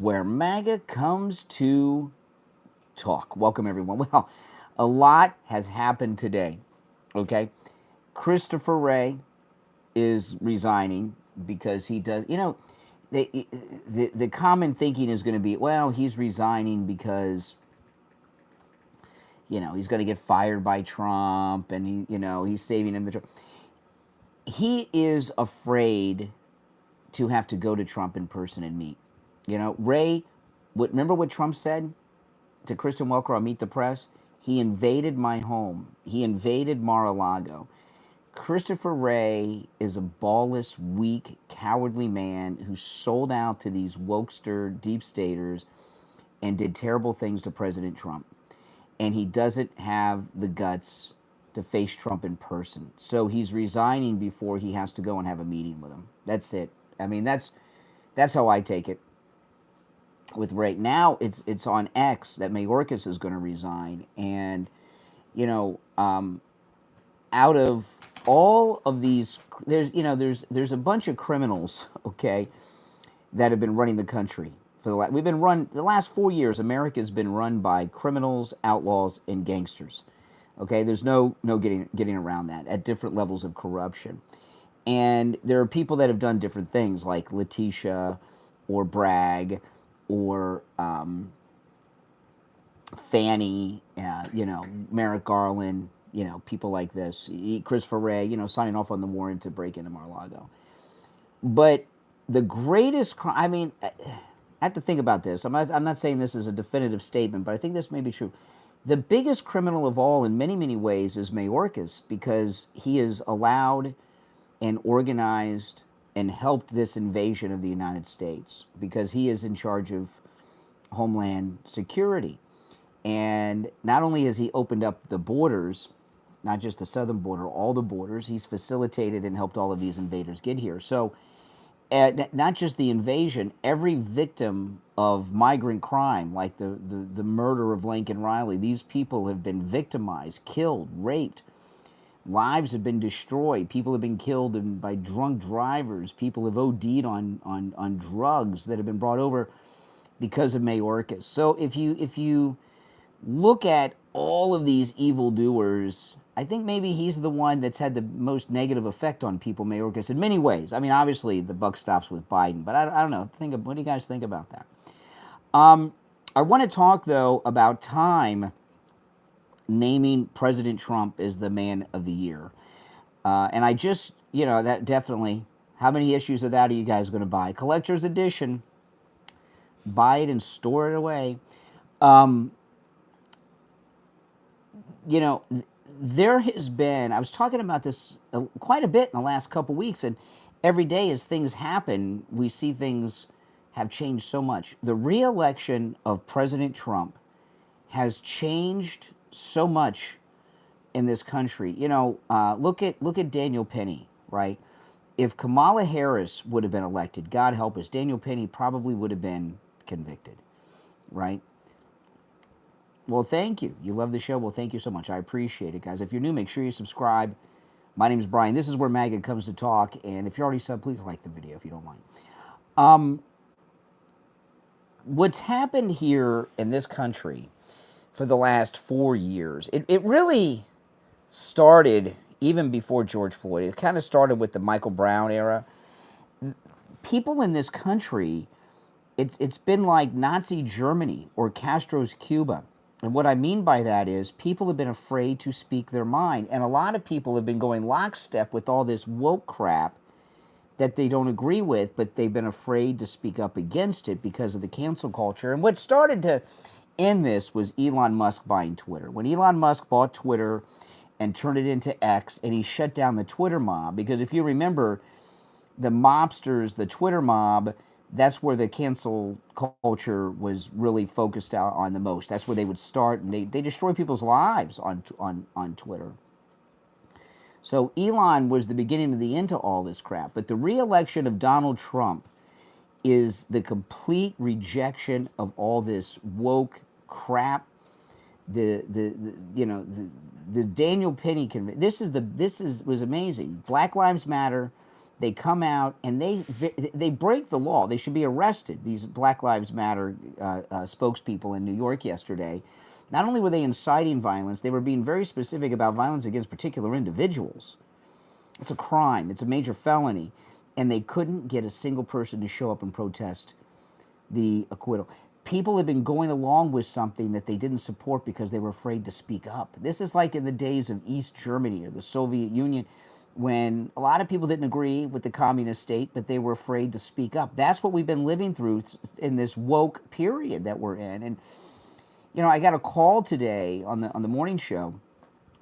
where MAGA comes to talk. Welcome, everyone. Well, a lot has happened today, okay? Christopher Wray is resigning because he does, the common thinking is going to be, well, he's resigning because, he's going to get fired by Trump and he's saving him the Trump. He is afraid to have to go to Trump in person and meet. Ray, remember what Trump said to Kristen Welker on Meet the Press? He invaded my home. He invaded Mar-a-Lago. Christopher Wray is a ballless, weak, cowardly man who sold out to these wokester deep staters and did terrible things to President Trump. And he doesn't have the guts to face Trump in person. So he's resigning before he has to go and have a meeting with him. That's it. I mean, that's how I take it with Ray. Now it's on X that Mayorkas is going to resign. And, out of all of these, there's a bunch of criminals, okay, that have been running the country. The last 4 years, America's been run by criminals, outlaws, and gangsters. Okay, there's no getting around that at different levels of corruption. And there are people that have done different things, like Letitia or Bragg or Fannie, Merrick Garland, people like this, Christopher Wray, signing off on the warrant to break into Mar-a-Lago. But the greatest crime, I have to think about this. I'm not saying this is a definitive statement, but I think this may be true. The biggest criminal of all in many, many ways is Mayorkas, because he has allowed and organized and helped this invasion of the United States, because he is in charge of Homeland Security. And not only has he opened up the borders, not just the southern border, all the borders, he's facilitated and helped all of these invaders get here. So not just the invasion, every victim of migrant crime, like the murder of Lincoln Riley, these people have been victimized, killed, raped. Lives have been destroyed. People have been killed by drunk drivers. People have OD'd on drugs that have been brought over because of Mayorkas. So if you look at all of these evildoers, I think maybe he's the one that's had the most negative effect on people, Mayorkas, in many ways. Obviously the buck stops with Biden, but I don't know. What do you guys think about that? I want to talk, though, about Time naming President Trump as the Man of the Year. And I just, that definitely, how many issues of that are you guys going to buy? Collector's edition. Buy it and store it away. There has been, I was talking about this quite a bit in the last couple weeks, and every day as things happen, we see things have changed so much. The re-election of President Trump has changed so much in this country. Look at Daniel Penny, right? If Kamala Harris would have been elected, God help us, Daniel Penny probably would have been convicted, right? Well, thank you. You love the show? Well, thank you so much. I appreciate it, guys. If you're new, make sure you subscribe. My name is Brian. This is where MAGA comes to talk. And if you're already subbed, please like the video if you don't mind. What's happened here in this country for the last 4 years, it really started even before George Floyd. It kind of started with the Michael Brown era. People in this country, it's been like Nazi Germany or Castro's Cuba. And what I mean by that is people have been afraid to speak their mind. And a lot of people have been going lockstep with all this woke crap that they don't agree with, but they've been afraid to speak up against it because of the cancel culture. And what started to end this was Elon Musk buying Twitter. When Elon Musk bought Twitter and turned it into X, and he shut down the Twitter mob, because if you remember, the mobsters, the Twitter mob, that's where the cancel culture was really focused out on the most. That's where they would start, and they destroy people's lives on Twitter. So Elon was the beginning of the end to all this crap. But the re-election of Donald Trump is the complete rejection of all this woke crap. The Daniel Penny convention. This was amazing. Black Lives Matter. They come out and they break the law. They should be arrested. These Black Lives Matter spokespeople in New York yesterday, not only were they inciting violence, they were being very specific about violence against particular individuals. It's a crime. It's a major felony. And they couldn't get a single person to show up and protest the acquittal. People have been going along with something that they didn't support because they were afraid to speak up. This is like in the days of East Germany or the Soviet Union, when a lot of people didn't agree with the communist state, but they were afraid to speak up. That's what we've been living through in this woke period that we're in. And, you know, I got a call today on the morning show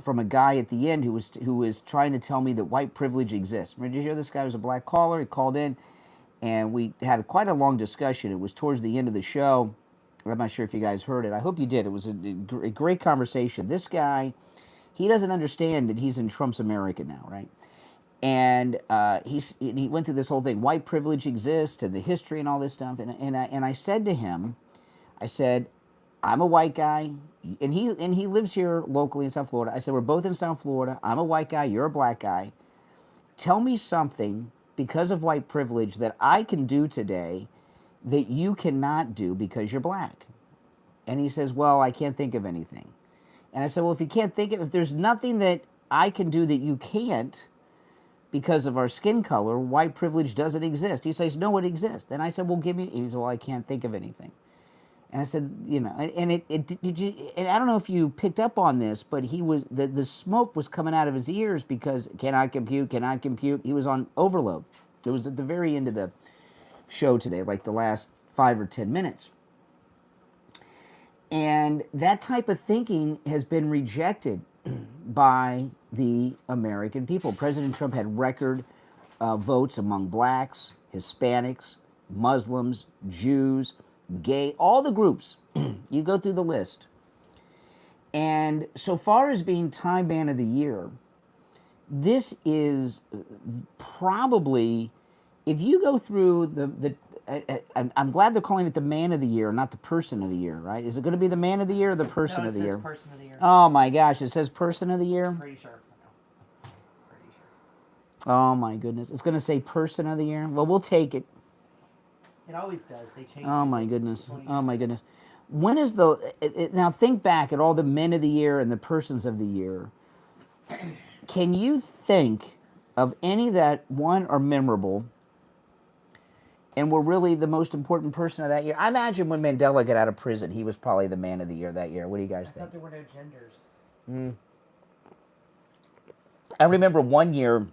from a guy at the end who was trying to tell me that white privilege exists. Did you hear this guy was a black caller? He called in, and we had quite a long discussion. It was towards the end of the show. I'm not sure if you guys heard it. I hope you did. It was a great conversation. This guy, he doesn't understand that he's in Trump's America now, right? And he went through this whole thing. White privilege exists, and the history and all this stuff. And I said to him, I said, I'm a white guy, and he lives here locally in South Florida. I said, we're both in South Florida. I'm a white guy. You're a black guy. Tell me something because of white privilege that I can do today that you cannot do because you're black. And he says, well, I can't think of anything. And I said, well, if you can't think of, if there's nothing that I can do that you can't because of our skin color, white privilege doesn't exist. He says, no, it exists. And I said, well, give me, he said, well, I can't think of anything. And I said, you know, and and I don't know if you picked up on this, but he was, the smoke was coming out of his ears because cannot compute. He was on overload. It was at the very end of the show today, like the last 5 or 10 minutes. And that type of thinking has been rejected by the American people. President Trump had record votes among blacks, Hispanics, Muslims, Jews, gay, all the groups. You go through the list. And so far as being Time Man of the Year, this is probably, if you go through I'm glad they're calling it the Man of the Year, not the Person of the Year, right? Is it going to be the Man of the Year or the Person of the Year? Person of the Year. Oh my gosh, it says Person of the Year? Pretty sure. Pretty sure. Oh my goodness. It's going to say Person of the Year? Well, we'll take it. It always does. They change. Oh my goodness. Oh my goodness. When is now think back at all the Men of the Year and the Persons of the Year. Can you think of any that, one, are memorable and were really the most important person of that year? I imagine when Mandela got out of prison, he was probably the Man of the Year that year. What do you guys think? I thought there were no genders. I remember one year,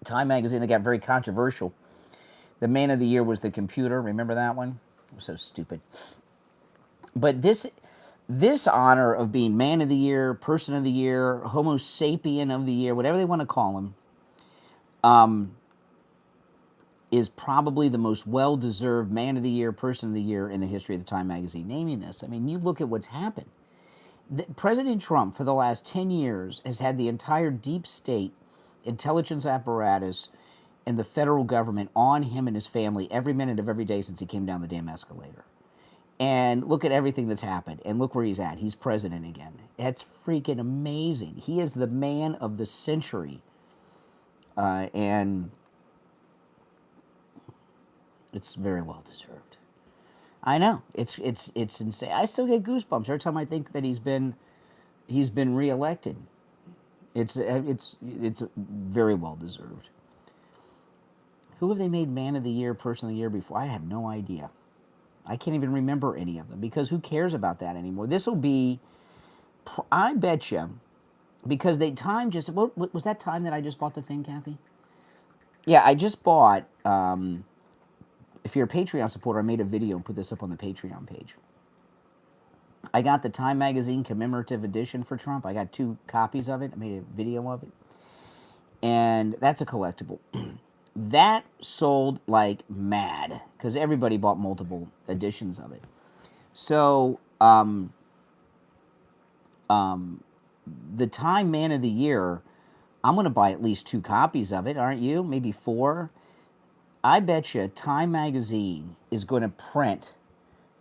Time magazine, they got very controversial. The Man of the Year was the computer. Remember that one? It was so stupid. But this honor of being Man of the Year, Person of the Year, Homo sapien of the Year, whatever they want to call him, is probably the most well-deserved Man of the Year, Person of the Year in the history of the Time magazine. Naming this, I mean, you look at what's happened. President Trump, for the last 10 years, has had the entire deep state intelligence apparatus and the federal government on him and his family every minute of every day since he came down the damn escalator. And look at everything that's happened, and look where he's at. He's president again. That's freaking amazing. He is the man of the century. And it's very well deserved. I know. It's insane. I still get goosebumps every time I think that he's been reelected. It's very well deserved. Who have they made Man of the Year, Person of the Year before? I have no idea. I can't even remember any of them because who cares about that anymore? This will be, I bet you, because Time just, what was that time that I just bought the thing, Kathy? Yeah, I just bought, if you're a Patreon supporter, I made a video and put this up on the Patreon page. I got the Time Magazine commemorative edition for Trump. I got 2 copies of it. I made a video of it. And that's a collectible. That sold like mad because everybody bought multiple editions of it. So, the Time Man of the Year, I'm going to buy at least 2 copies of it, aren't you? Maybe 4. I bet you Time Magazine is going to print,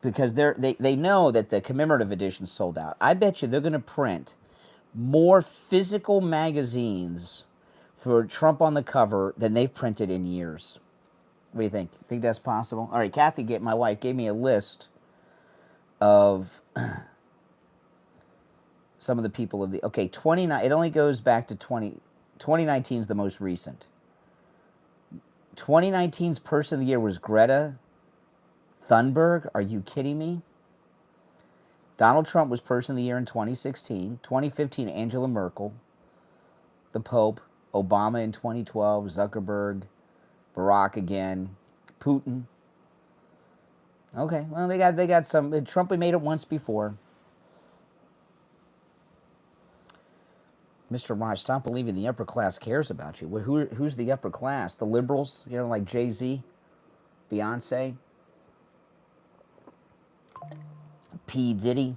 because they know that the commemorative edition sold out. I bet you they're going to print more physical magazines for Trump on the cover than they've printed in years. What do you think? Think that's possible? All right, Kathy, my wife, gave me a list of some of the people of the... Okay, 29... It only goes back to 2019 is the most recent. 2019's Person of the Year was Greta Thunberg. Are you kidding me? Donald Trump was Person of the Year in 2016. 2015, Angela Merkel. The Pope. Obama in 2012. Zuckerberg. Barack again. Putin. Okay, well, they got some... Trump made it once before. Mr. Raj, stop believing the upper class cares about you. Well, who's the upper class? The liberals? You know, like Jay-Z? Beyonce? P. Diddy?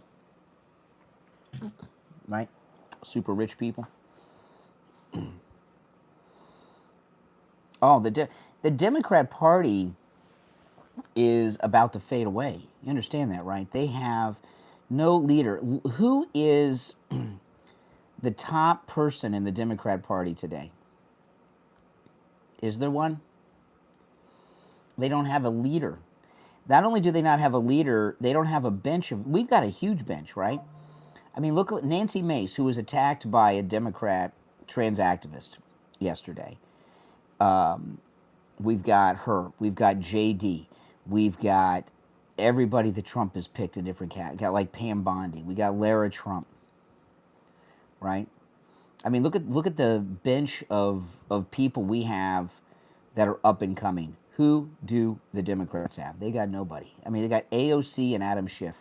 Right? Super rich people? Oh, the Democrat Party is about to fade away. You understand that, right? They have no leader. Who is the top person in the Democrat Party today? Is there one? They don't have a leader. Not only do they not have a leader, they don't have a bench of... We've got a huge bench, right? I mean, look at Nancy Mace, who was attacked by a Democrat trans activist yesterday. We've got her. We've got JD. We've got everybody that Trump has picked in different categories. We got like Pam Bondi. We got Lara Trump. Right? I mean, look at the bench of people we have that are up and coming. Who do the Democrats have? They got nobody. I mean, they got AOC and Adam Schiff.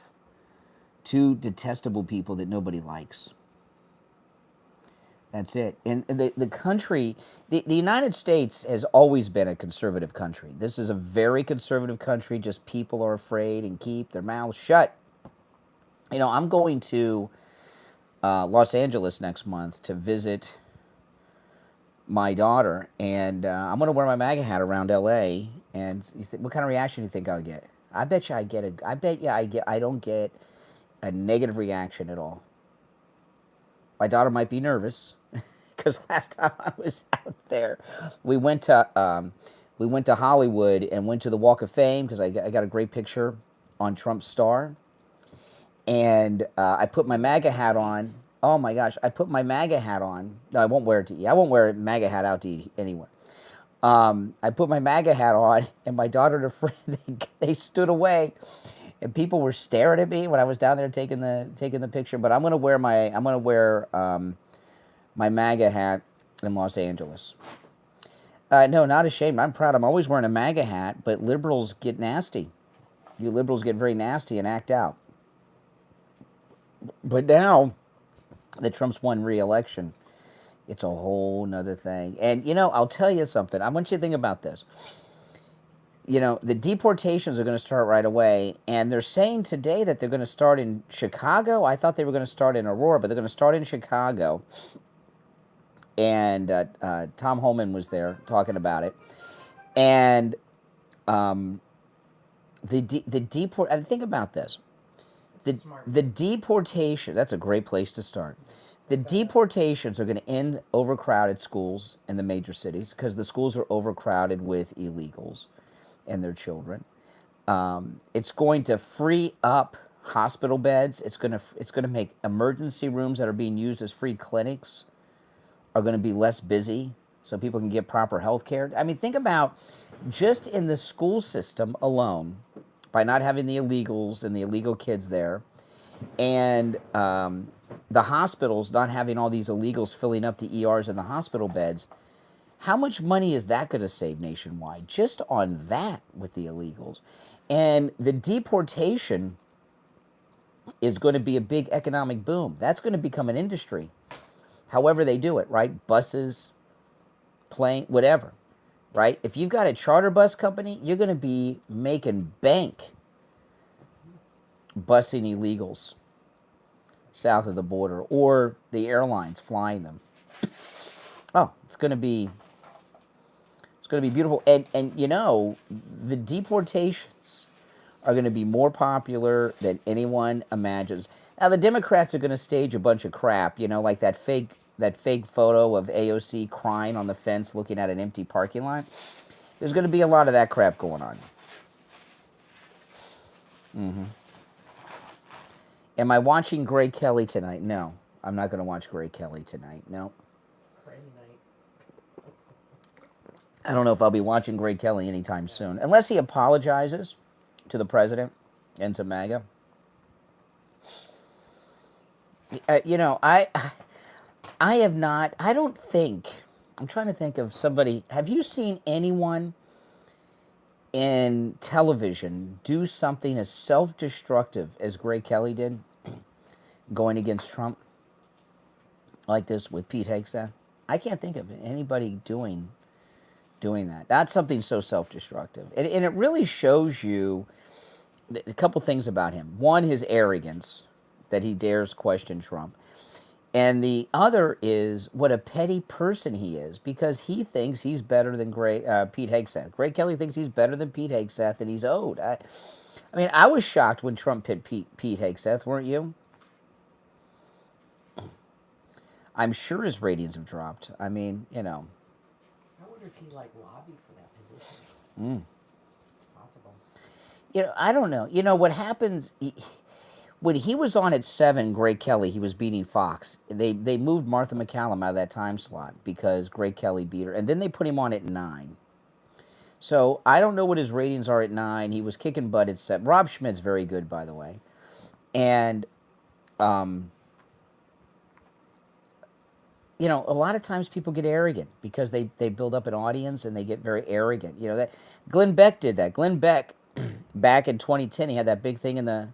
Two detestable people that nobody likes. That's it. And the country, the United States has always been a conservative country. This is a very conservative country. Just people are afraid and keep their mouths shut. You know, I'm going to Los Angeles next month to visit my daughter, and I'm going to wear my MAGA hat around L.A. And what kind of reaction do you think I'll get? I bet you I don't get a negative reaction at all. My daughter might be nervous because last time I was out there, we went to Hollywood and went to the Walk of Fame because I got a great picture on Trump's star, and I put my MAGA hat on. Oh my gosh, I put my MAGA hat on. No, I won't wear it to eat. I won't wear a MAGA hat out to eat anywhere. I put my MAGA hat on, and my daughter and her friend, they stood away. And people were staring at me when I was down there taking the picture. But I'm gonna wear my MAGA hat in Los Angeles. No, not ashamed. I'm proud. I'm always wearing a MAGA hat. But liberals get nasty. You liberals get very nasty and act out. But now that Trump's won re-election, it's a whole nother thing. And you know, I'll tell you something. I want you to think about this. You know, the deportations are going to start right away, and they're saying today that they're going to start in Chicago. I thought they were going to start in Aurora, but they're going to start in Chicago. And Tom Holman was there talking about it. And think about this. The deportation, that's a great place to start. The deportations are going to end overcrowded schools in the major cities because the schools are overcrowded with illegals and their children. It's going to free up hospital beds. It's going to make emergency rooms that are being used as free clinics are going to be less busy so people can get proper health care. I mean, think about just in the school system alone, by not having the illegals and the illegal kids there, and the hospitals not having all these illegals filling up the ERs and the hospital beds, how much money is that going to save nationwide just on that with the illegals? And the deportation is going to be a big economic boom. That's going to become an industry. However they do it, right? Buses, plane, whatever, right? If you've got a charter bus company, you're going to be making bank busing illegals south of the border or the airlines flying them. Oh, it's going to be beautiful. And you know, the deportations are going to be more popular than anyone imagines. Now, the Democrats are going to stage a bunch of crap, you know, like that fake that fake photo of AOC crying on the fence looking at an empty parking lot. There's going to be a lot of that crap going on. Am I watching Greg Kelly tonight? No, I'm not going to watch Greg Kelly tonight. No. I don't know if I'll be watching Greg Kelly anytime soon. Unless he apologizes to the president and to MAGA. You know, I have not, I don't think, I'm trying to think of somebody, have you seen anyone in television do something as self-destructive as Greg Kelly did, going against Trump like this with Pete Hegseth? I can't think of anybody doing that. That's something so self-destructive. And it really shows you a couple things about him. One, his arrogance, that he dares question Trump. And the other is what a petty person he is, because he thinks he's better than Pete Hegseth. Greg Kelly thinks he's better than Pete Hegseth, and he's owed. I mean, I was shocked when Trump picked Pete Hegseth, weren't you? I'm sure his ratings have dropped. I mean, you know. I wonder if he lobbied for that position. Possible. You know, I don't know. You know what happens when he was on at 7, Greg Kelly, he was beating Fox. They moved Martha McCallum out of that time slot because Greg Kelly beat her, and then they put him on at 9. So I don't know what his ratings are at 9. He was kicking butt at 7. Rob Schmidt's very good, by the way, and you know, a lot of times people get arrogant because they build up an audience and they get very arrogant. You know, that Glenn Beck did that. Glenn Beck, back in 2010, he had that big thing in the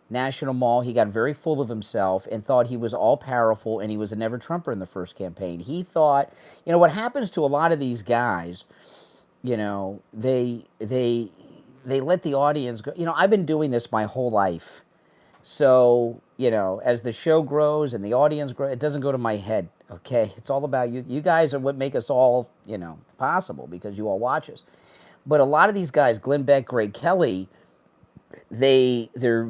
National Mall. He got very full of himself and thought he was all powerful, and he was a never Trumper in the first campaign. He thought, you know, what happens to a lot of these guys, you know, they let the audience go. You know, I've been doing this my whole life. So, you know, as the show grows and the audience grows, it doesn't go to my head, okay? It's all about you. You guys are what make us all, you know, possible because you all watch us. But a lot of these guys, Glenn Beck, Greg Kelly, their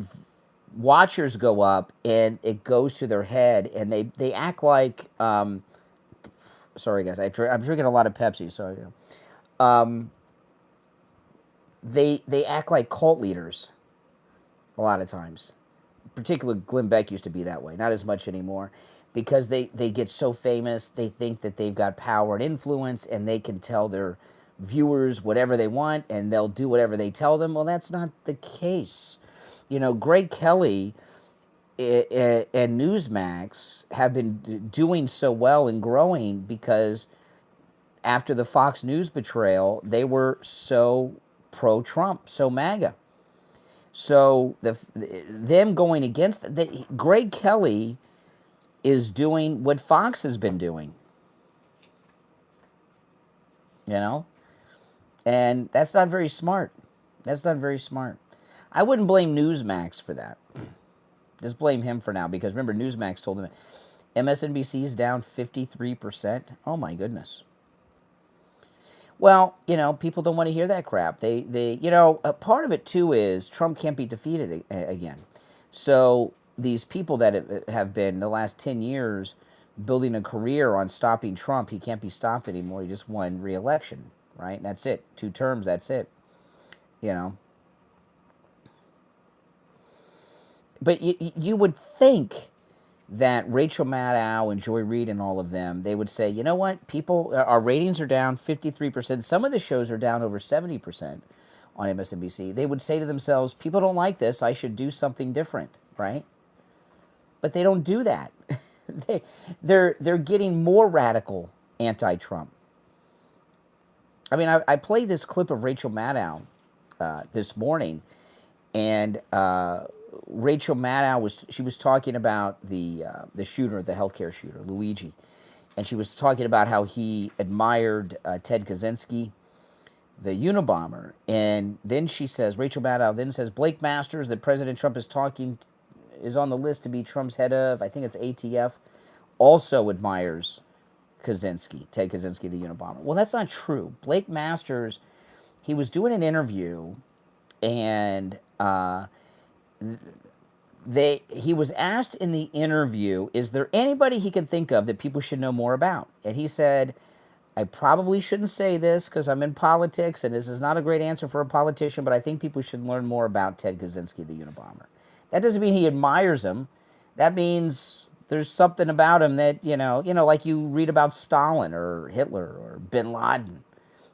watchers go up and it goes to their head and they act like, sorry guys, I'm drinking a lot of Pepsi, sorry. They act like cult leaders a lot of times. Particularly Glenn Beck used to be that way, not as much anymore, because they get so famous, they think that they've got power and influence, and they can tell their viewers whatever they want, and they'll do whatever they tell them. Well, that's not the case. You know, Greg Kelly and Newsmax have been doing so well and growing because after the Fox News betrayal, they were so pro-Trump, so MAGA. So them going against Greg Kelly is doing what Fox has been doing, you know, and that's not very smart. That's not very smart. I wouldn't blame Newsmax for that. Just blame him for now, because remember Newsmax told him MSNBC is down 53%. Oh my goodness. Well, you know, people don't want to hear that crap. They you know, a part of it too is Trump can't be defeated again. So these people that have been the last 10 years building a career on stopping Trump, he can't be stopped anymore. He just won re-election, right? And that's it. 2 terms, that's it. You know. But you would think that Rachel Maddow and Joy Reid and all of them, they would say, you know what, people, our ratings are down 53%. Some of the shows are down over 70% on MSNBC. They would say to themselves, people don't like this, I should do something different, right? But they don't do that. They're getting more radical anti-Trump. I mean, I played this clip of Rachel Maddow this morning, and Rachel Maddow was talking about the shooter, the healthcare shooter, Luigi, and she was talking about how he admired Ted Kaczynski, the Unabomber, and then she says, Rachel Maddow then says, Blake Masters, that President Trump is on the list to be Trump's head of, I think it's ATF, also admires Kaczynski, Ted Kaczynski, the Unabomber. Well, that's not true. Blake Masters, he was doing an interview, and he was asked in the interview, is there anybody he can think of that people should know more about? And he said, I probably shouldn't say this because I'm in politics, and this is not a great answer for a politician, but I think people should learn more about Ted Kaczynski, the Unabomber. That doesn't mean he admires him. That means there's something about him that, like you read about Stalin or Hitler or Bin Laden.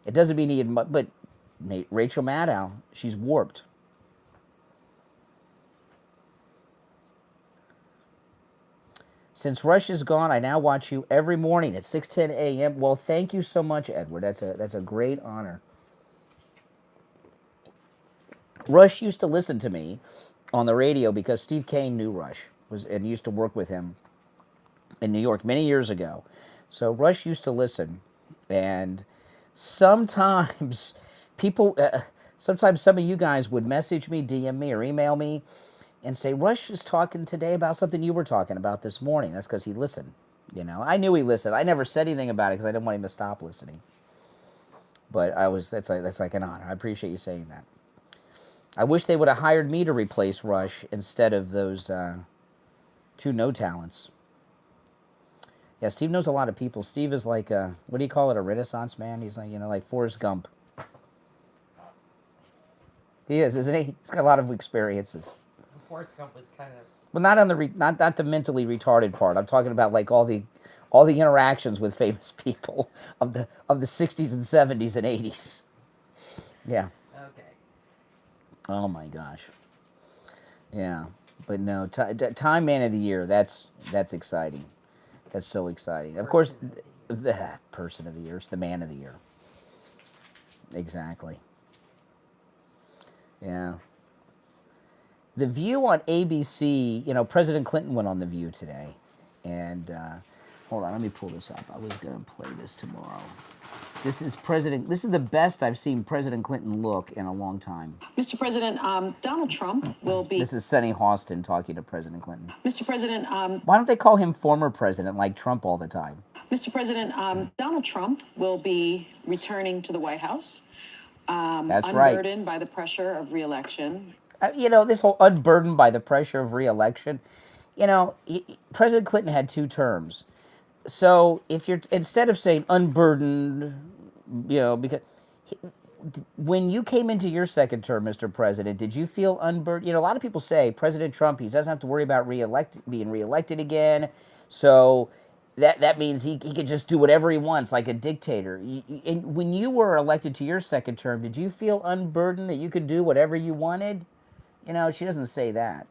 It doesn't mean he but Rachel Maddow, she's warped. Since Rush is gone, I now watch you every morning at 6:10 a.m. Well, thank you so much, Edward. That's a great honor. Rush used to listen to me on the radio because Steve Kane knew Rush and used to work with him in New York many years ago. So Rush used to listen, and sometimes sometimes some of you guys would message me, DM me, or email me, and say, Rush is talking today about something you were talking about this morning. That's because he listened. I knew he listened. I never said anything about it because I didn't want him to stop listening. But that's like an honor. I appreciate you saying that. I wish they would have hired me to replace Rush instead of those two no talents. Yeah, Steve knows a lot of people. Steve is like what do you call it? A Renaissance man? He's like, like Forrest Gump. He is, isn't he? He's got a lot of experiences. Forrest Gump was kind of... Well, not on the not the mentally retarded part. I'm talking about like all the interactions with famous people of the 60s and 70s and 80s. Yeah. Okay. Oh my gosh. Yeah, but no, Time Man of the Year. That's exciting. That's so exciting. Of course, the Person of the Year. It's the Man of the Year. Exactly. Yeah. The View on ABC, President Clinton went on The View today. And, hold on, let me pull this up. I was going to play this tomorrow. This is the best I've seen President Clinton look in a long time. Mr. President, Donald Trump will be... This is Sonny Hostin talking to President Clinton. Mr. President... Why don't they call him former president like Trump all the time? Mr. President, Donald Trump will be returning to the White House. That's right. Unburdened by the pressure of re-election. This whole unburdened by the pressure of re-election. President Clinton had 2 terms. So if you're, instead of saying unburdened, because when you came into your second term, Mr. President, did you feel unburdened? A lot of people say President Trump, he doesn't have to worry about being reelected again. So that means he could just do whatever he wants, like a dictator. And when you were elected to your second term, did you feel unburdened that you could do whatever you wanted? She doesn't say that.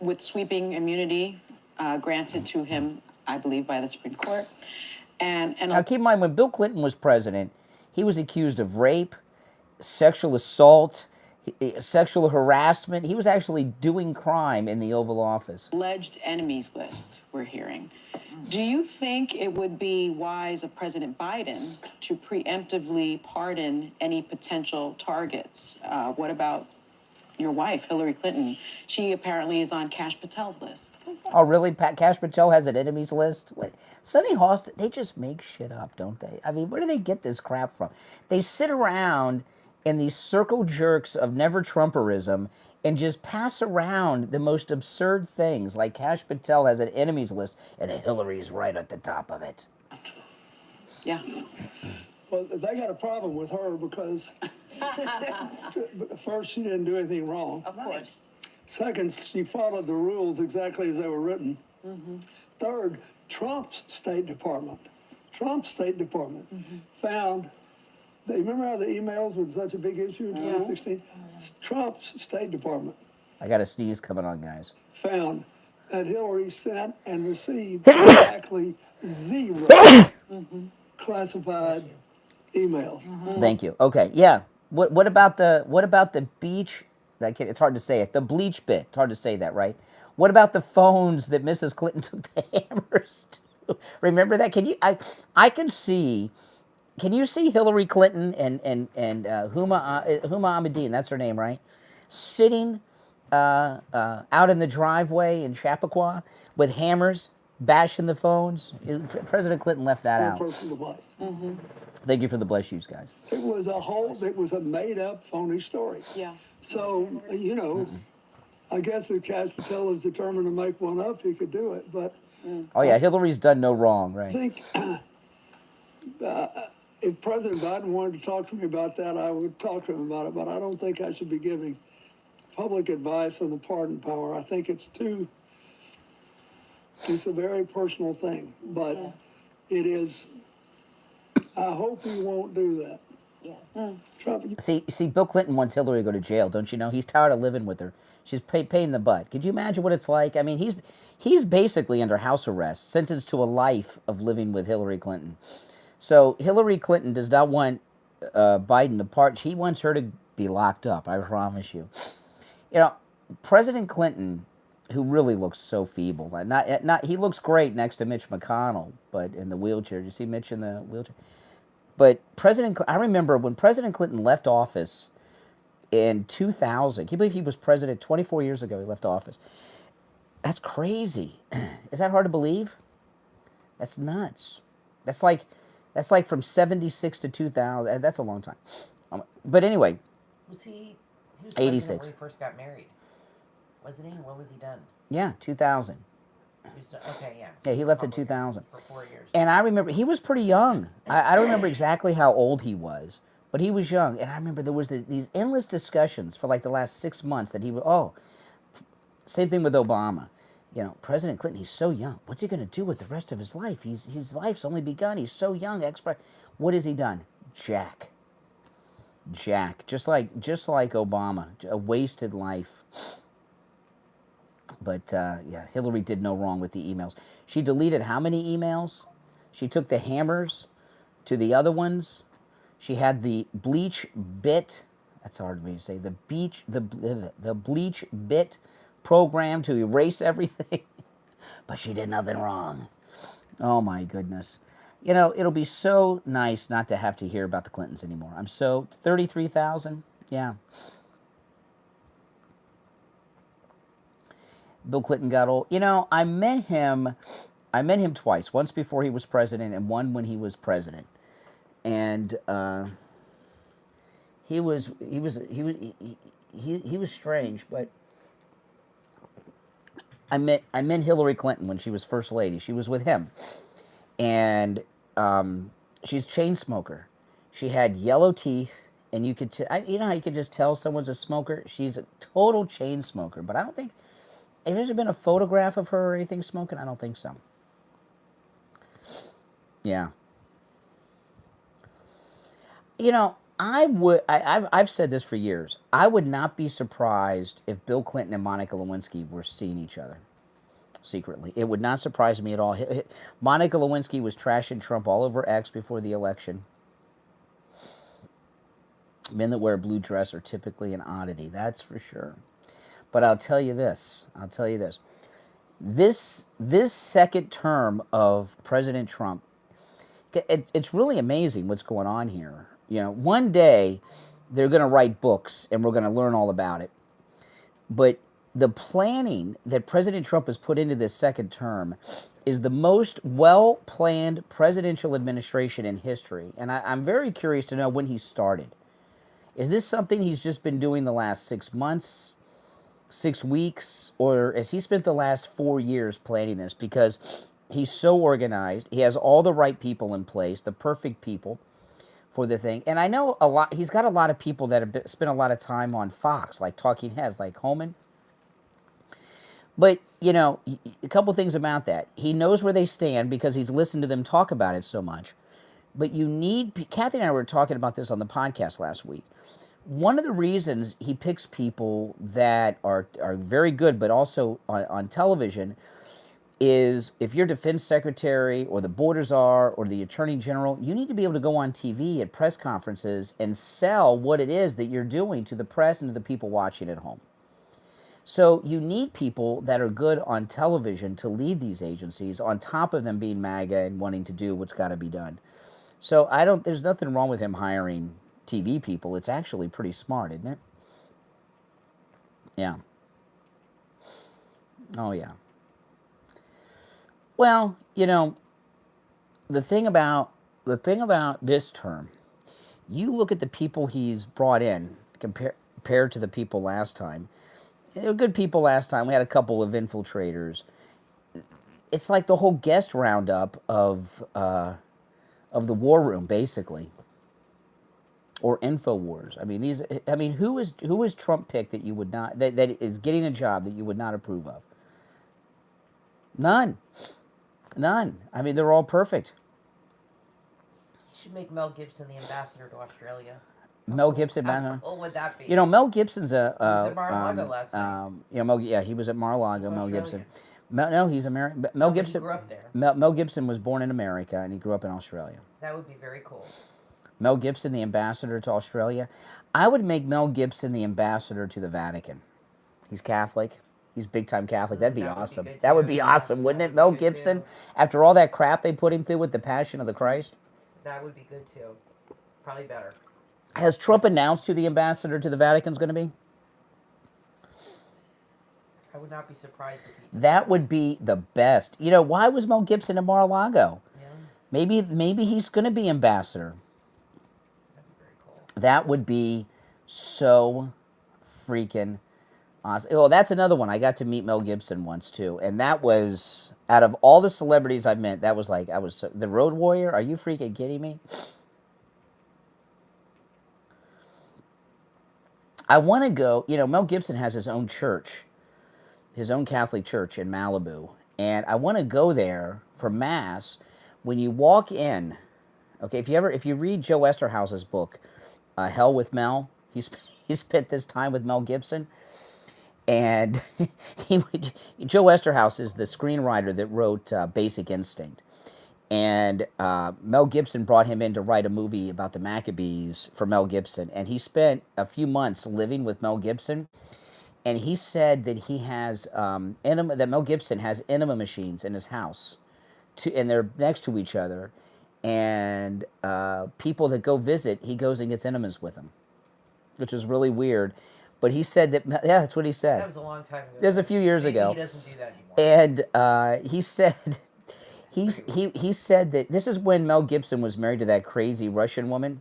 With sweeping immunity granted to him, I believe, by the Supreme Court. And now keep in mind, when Bill Clinton was president, he was accused of rape, sexual assault, sexual harassment. He was actually doing crime in the Oval Office. Alleged enemies list, we're hearing. Do you think it would be wise of President Biden to preemptively pardon any potential targets? What about your wife, Hillary Clinton? She apparently is on Kash Patel's list. Oh, really? Kash Patel has an enemies list? Wait, Sonny Hostin, they just make shit up, don't they? I mean, where do they get this crap from? They sit around in these circle jerks of never-Trumperism and just pass around the most absurd things, like Kash Patel has an enemies list, and Hillary's right at the top of it. Yeah. Well, they got a problem with her because first, she didn't do anything wrong. Of course. Second, she followed the rules exactly as they were written. Mm-hmm. Third, Trump's State Department found, remember how the emails were such a big issue in 2016? Yeah. Trump's State Department. I got a sneeze coming on, guys. Found that Hillary sent and received exactly 0 classified emails. Mm-hmm. Thank you. Okay, yeah. What about the beach? It's hard to say it. The bleach bit. It's hard to say that, right? What about the phones that Mrs. Clinton took the hammers to? Remember that? I can see. Can you see Hillary Clinton and Huma Ahmadine? That's her name, right? Sitting out in the driveway in Chappaqua with hammers, bashing the phones. President Clinton left that out. Mm-hmm. Thank you for the bless yous, guys. It was a made-up, phony story. Yeah. So, I guess if Cash Patel is determined to make one up, he could do it. But Oh yeah, Hillary's done no wrong, I right? think if President Biden wanted to talk to me about that, I would talk to him about it. But I don't think I should be giving public advice on the pardon power. I think it's a very personal thing. But it is, I hope he won't do that. Yeah. Trump, See, Bill Clinton wants Hillary to go to jail, don't you know? He's tired of living with her. She's paying the butt. Could you imagine what it's like? I mean, he's basically under house arrest, sentenced to a life of living with Hillary Clinton. So Hillary Clinton does not want Biden to part. She wants her to be locked up, I promise you. You know, President Clinton, who really looks so feeble, he looks great next to Mitch McConnell, but in the wheelchair. Did you see Mitch in the wheelchair? But I remember when President Clinton left office in 2000. Can you believe he was president 24 years ago? He left office. That's crazy. Is that hard to believe? That's nuts. That's like from 76 to 2000. That's a long time. But anyway. He was 86. when he first got married, wasn't he? When was he done? Yeah, 2000. Okay, yeah. Yeah, he left in 2000. For 4 years. And I remember, he was pretty young. I don't remember exactly how old he was, but he was young. And I remember there was these endless discussions for like the last 6 months that he was, same thing with Obama. You know, President Clinton, he's so young. What's he going to do with the rest of his life? His life's only begun. He's so young. What has he done? Jack. Just like Obama. A wasted life. But, yeah, Hillary did no wrong with the emails. She deleted how many emails? She took the hammers to the other ones. She had the bleach bit. That's hard for me to say. The bleach bit program to erase everything. But she did nothing wrong. Oh, my goodness. You know, it'll be so nice not to have to hear about the Clintons anymore. 33,000? Yeah. Bill Clinton got old. You know, I met him twice. Once before he was president, and one when he was president. And he was strange. But I met Hillary Clinton when she was first lady. She was with him, and she's a chain smoker. She had yellow teeth. And you could, you know how you could just tell someone's a smoker? She's a total chain smoker. But I don't think. Has there been a photograph of her or anything smoking? I don't think so. Yeah. You know, I've said this for years. I would not be surprised if Bill Clinton and Monica Lewinsky were seeing each other secretly. It would not surprise me at all. Monica Lewinsky was trashing Trump all over X before the election. Men that wear a blue dress are typically an oddity. That's for sure. But I'll tell you this. This second term of President Trump, it's really amazing what's going on here. You know, one day they're going to write books and we're going to learn all about it. But the planning that President Trump has put into this second term is the most well-planned presidential administration in history. And I'm very curious to know when he started. Is this something he's just been doing the last 6 months? 6 weeks, or has he spent the last 4 years planning this? Because he's so organized, he has all the right people in place, the perfect people for the thing. And I know he's got a lot of people that have spent a lot of time on Fox, like talking heads, like Homan. But, you know, a couple things about that. He knows where they stand because he's listened to them talk about it so much. But Kathy and I were talking about this on the podcast last week. One of the reasons he picks people that are very good, but also on television, is if you're defense secretary or the border czar or the attorney general, you need to be able to go on TV at press conferences and sell what it is that you're doing to the press and to the people watching at home. So you need people that are good on television to lead these agencies, on top of them being MAGA and wanting to do what's got to be done. So there's nothing wrong with him hiring TV people. It's actually pretty smart, isn't it? Yeah. Oh, yeah. Well, you know, the thing about this term, you look at the people he's brought in compared to the people last time, They were good people last time. We had a couple of infiltrators. It's like the whole guest roundup of the war room, basically, or InfoWars. I mean, these. I mean, who is Trump picked that you would not that is getting a job that you would not approve of? None. I mean, they're all perfect. You should make Mel Gibson the ambassador to Australia. Mel Gibson, How cool would that be? You know, Mel Gibson's a. He was at Mar-a-Lago last night. You know, he was at Mar-a-Lago. Mel Gibson. Australian. No, he's American. Mel Gibson. He grew up there. Mel Gibson was born in America and he grew up in Australia. That would be very cool. Mel Gibson, the ambassador to Australia. I would make Mel Gibson the ambassador to the Vatican. He's Catholic. He's big time Catholic. That'd be awesome. That would be awesome, wouldn't it? Mel Gibson, after all that crap they put him through with the Passion of the Christ. That would be good too. Probably better. Has Trump announced who the ambassador to the Vatican is going to be? I would not be surprised if he did. That would be the best. You know, why was Mel Gibson in Mar-a-Lago? Yeah. Maybe he's going to be ambassador. That'd be very cool. That would be so freaking awesome. Well, that's another one. I got to meet Mel Gibson once too, and that was, out of all the celebrities I've met, that was like, the Road Warrior. Are you freaking kidding me? I want to go. You know, Mel Gibson has his own church, his own Catholic church in Malibu, and I want to go there for Mass. When you walk in, okay, if you read Joe Esterhouse's book, Hell with Mel, he spent this time with Mel Gibson, and Joe Esterhouse is the screenwriter that wrote Basic Instinct, and Mel Gibson brought him in to write a movie about the Maccabees for Mel Gibson, and he spent a few months living with Mel Gibson. And he said that he has that Mel Gibson has enema machines in his house, and they're next to each other. And people that go visit, he goes and gets enemas with them, which is really weird. But he said that, yeah, that's what he said. That was a long time ago. It was a few years ago. He doesn't do that anymore. And he said, he said that this is when Mel Gibson was married to that crazy Russian woman,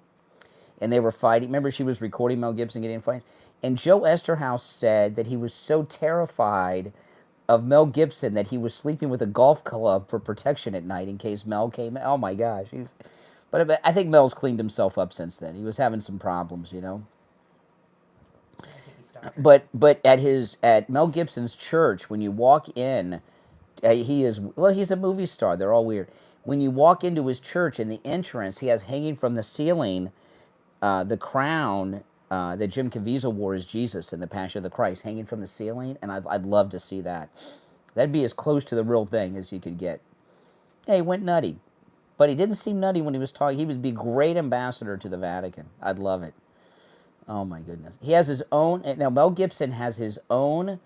and they were fighting. Remember, she was recording Mel Gibson getting in fights. And Joe Esterhouse said that he was so terrified of Mel Gibson that he was sleeping with a golf club for protection at night in case Mel came in. Oh my gosh. But I think Mel's cleaned himself up since then. He was having some problems, you know. I think he stopped. But at Mel Gibson's church, when you walk in, he's a movie star. They're all weird. When you walk into his church, in the entrance, he has hanging from the ceiling the crown that Jim Caviezel wore as Jesus in the Passion of the Christ, hanging from the ceiling, and I'd love to see that. That'd be as close to the real thing as you could get. Yeah, he went nutty, but he didn't seem nutty when he was talking. He would be a great ambassador to the Vatican. I'd love it. Oh my goodness. He has his own, now Mel Gibson has his own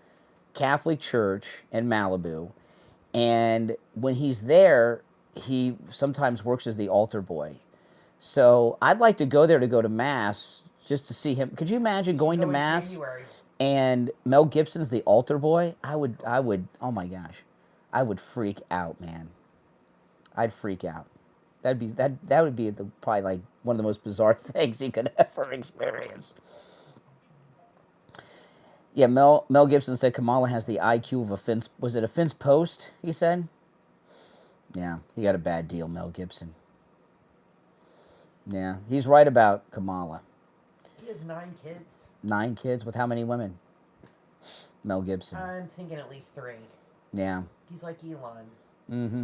Catholic church in Malibu, and when he's there, he sometimes works as the altar boy. So I'd like to go there to go to Mass, just to see him. Could you imagine going to Mass and Mel Gibson's the altar boy? I would, oh my gosh. I would freak out, man. I'd freak out. That would be probably like one of the most bizarre things you could ever experience. Yeah, Mel Gibson said Kamala has the IQ of a fence. Was it a fence post, he said? Yeah, he got a bad deal, Mel Gibson. Yeah, he's right about Kamala. He has 9 kids. 9 kids with how many women? Mel Gibson. I'm thinking at least 3. Yeah. He's like Elon. Mm-hmm.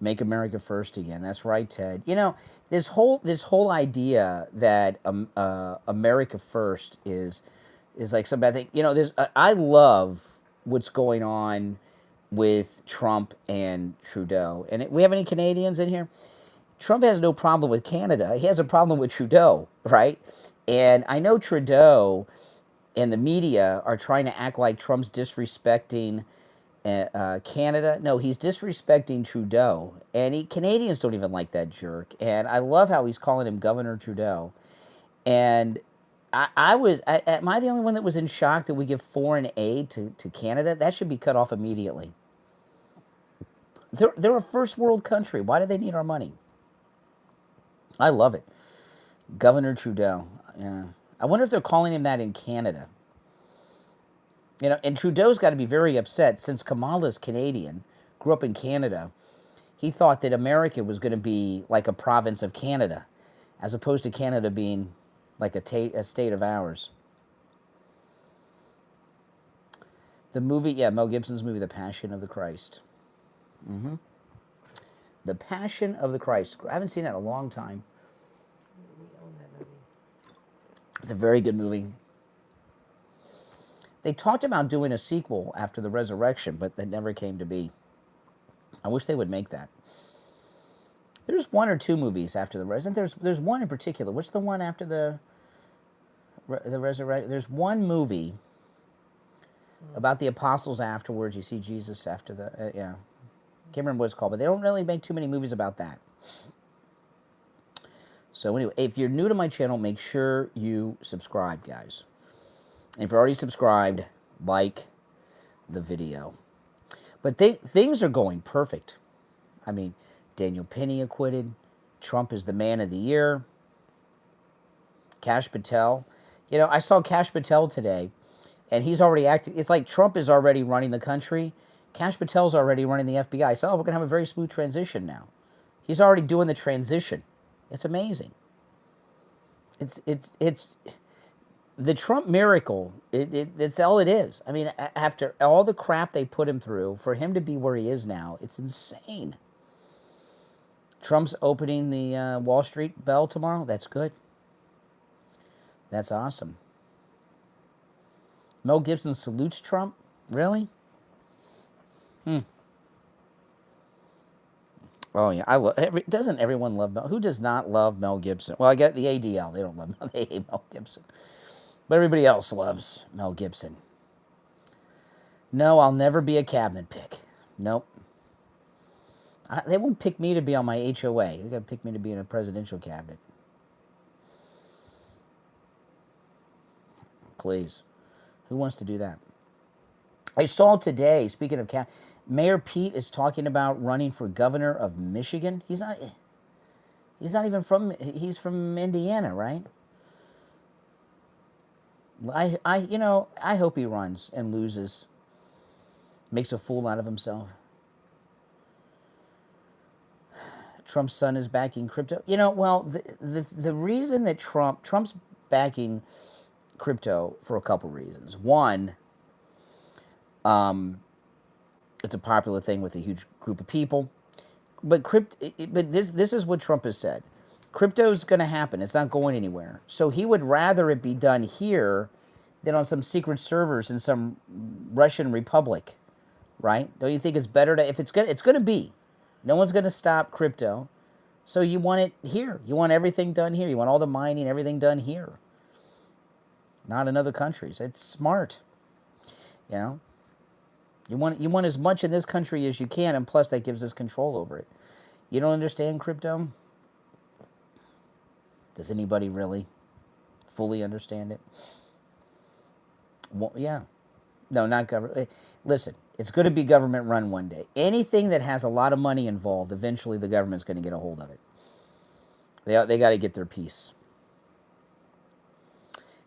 Make America first again. That's right, Ted. You know, this whole idea that America first is like some bad thing. You know, I love what's going on with Trump and Trudeau. And we have any Canadians in here? Trump has no problem with Canada. He has a problem with Trudeau, right? And I know Trudeau and the media are trying to act like Trump's disrespecting Canada. No, he's disrespecting Trudeau. And Canadians don't even like that jerk. And I love how he's calling him Governor Trudeau. And am I the only one that was in shock that we give foreign aid to Canada? That should be cut off immediately. They're a first world country. Why do they need our money? I love it. Governor Trudeau. Yeah. I wonder if they're calling him that in Canada. You know, and Trudeau's got to be very upset since Kamala's Canadian, grew up in Canada. He thought that America was going to be like a province of Canada, as opposed to Canada being like a state of ours. The movie, yeah, Mel Gibson's movie, The Passion of the Christ. The Passion of the Christ. I haven't seen that in a long time. We own that movie. It's a very good movie. They talked about doing a sequel after the resurrection, but that never came to be. I wish they would make that. There's one or two movies after the resurrection. There's one in particular. What's the one after the resurrection? There's one movie about the apostles afterwards. You see Jesus after the yeah. Can't remember what it's called, but they don't really make too many movies about that. So anyway, if you're new to my channel, make sure you subscribe, guys. And if you're already subscribed, like the video. But things are going perfect. I mean, Daniel Penny acquitted. Trump is the man of the year. Kash Patel. You know, I saw Kash Patel today, and he's already acting. It's like Trump is already running the country. Kash Patel's already running the FBI. So, we're going to have a very smooth transition now. He's already doing the transition. It's amazing. It's the Trump miracle. It's all it is. I mean, after all the crap they put him through, for him to be where he is now, it's insane. Trump's opening the Wall Street bell tomorrow. That's good. That's awesome. Mel Gibson salutes Trump. Really? Oh yeah, doesn't everyone love Mel? Who does not love Mel Gibson? Well, I get the ADL. They don't love Mel. They hate Mel Gibson, but everybody else loves Mel Gibson. No, I'll never be a cabinet pick. Nope. They won't pick me to be on my HOA. They got to pick me to be in a presidential cabinet. Please, who wants to do that? I saw today. Speaking of Mayor Pete is talking about running for governor of Michigan. He's not even from. He's from Indiana, right? I hope he runs and loses. Makes a fool out of himself. Trump's son is backing crypto. You know, well, the reason that Trump's backing crypto for a couple reasons. One, it's a popular thing with a huge group of people. But this is what Trump has said. Crypto's going to happen. It's not going anywhere. So he would rather it be done here than on some secret servers in some Russian republic, right? Don't you think it's better to, if it's going to be. No one's going to stop crypto. So you want it here. You want everything done here. You want all the mining, everything done here. Not in other countries. It's smart. You know? You want as much in this country as you can, and plus that gives us control over it. You don't understand crypto? Does anybody really fully understand it? Well, yeah. No, not government. Listen, it's going to be government run one day. Anything that has a lot of money involved, eventually the government's going to get a hold of it. They got to get their piece.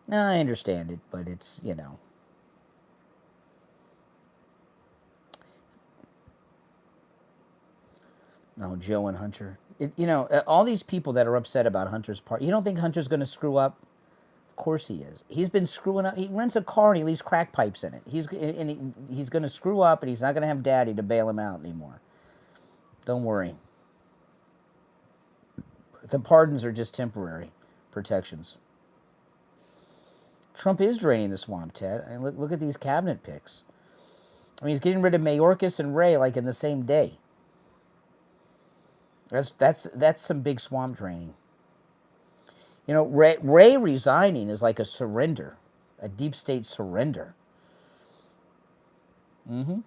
No, I understand it, but it's, you know. No, Joe and Hunter. All these people that are upset about Hunter's part. You don't think Hunter's going to screw up? Of course he is. He's been screwing up. He rents a car and he leaves crack pipes in it. He's going to screw up, and he's not going to have Daddy to bail him out anymore. Don't worry. The pardons are just temporary protections. Trump is draining the swamp, Ted. I mean, look at these cabinet picks. I mean, he's getting rid of Mayorkas and Ray like in the same day. That's some big swamp draining. You know, Ray resigning is like a surrender, a deep state surrender. Well,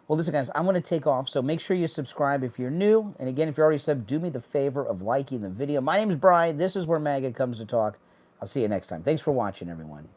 listen, guys, I'm going to take off, so make sure you subscribe if you're new. And again, if you're already subbed, do me the favor of liking the video. My name's Brian. This is where MAGA comes to talk. I'll see you next time. Thanks for watching, everyone.